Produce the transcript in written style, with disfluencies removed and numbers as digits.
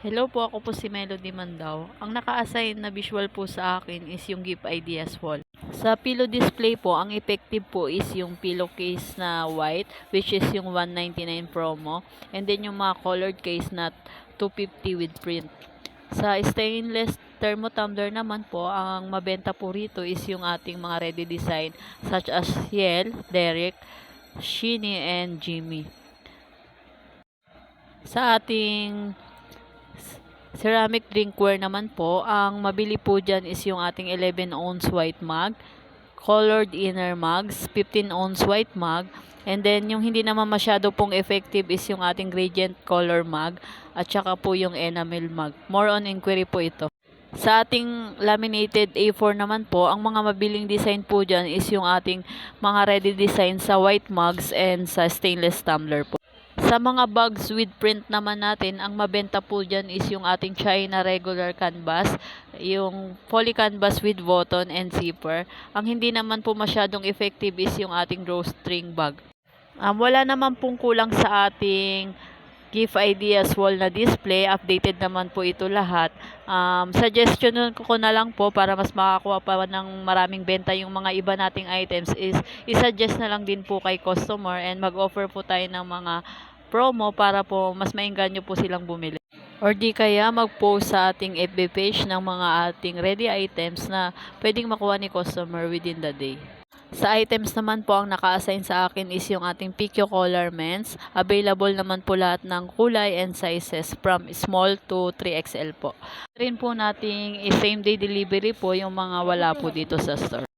Hello po, ako po si Melody Mandao. Ang naka-assign na visual po sa akin is yung Gift Ideas wall. Sa pillow display po, ang effective po is yung pillowcase na white, which is yung 199 promo. And then yung mga colored case na 250 with print. Sa stainless thermotumbler naman po, ang mabenta po rito is yung ating mga ready design such as Yel, Derek, Sheeny, and Jimmy. Sa ating ceramic drinkware naman po, ang mabili po dyan is yung ating 11 ounce white mug, colored inner mugs, 15 ounce white mug, and then yung hindi naman masyado pong effective is yung ating gradient color mug, at saka po yung enamel mug. More on inquiry po ito. Sa ating laminated A4 naman po, ang mga mabiling design po dyan is yung ating mga ready design sa white mugs and sa stainless tumbler po. Sa mga bags with print naman natin, ang mabenta po dyan is yung ating China regular canvas, yung poly canvas with button and zipper. Ang hindi naman po masyadong effective is yung ating drawstring bag. Wala naman pong kulang sa ating Gift Ideas wall na display. Updated naman po ito lahat. Suggestion ko na lang po para mas makakuha pa ng maraming benta yung mga iba nating items is isuggest na lang din po kay customer and mag-offer po tayo ng mga promo para po mas maengganyo po silang bumili. Or di kaya mag-post sa ating FB page ng mga ating ready items na pwedeng makuha ni customer within the day. Sa items naman po, ang naka-assign sa akin is yung ating PQ Color Men's. Available naman po lahat ng kulay and sizes from small to 3XL po. Rin po nating same day delivery po yung mga wala po dito sa store.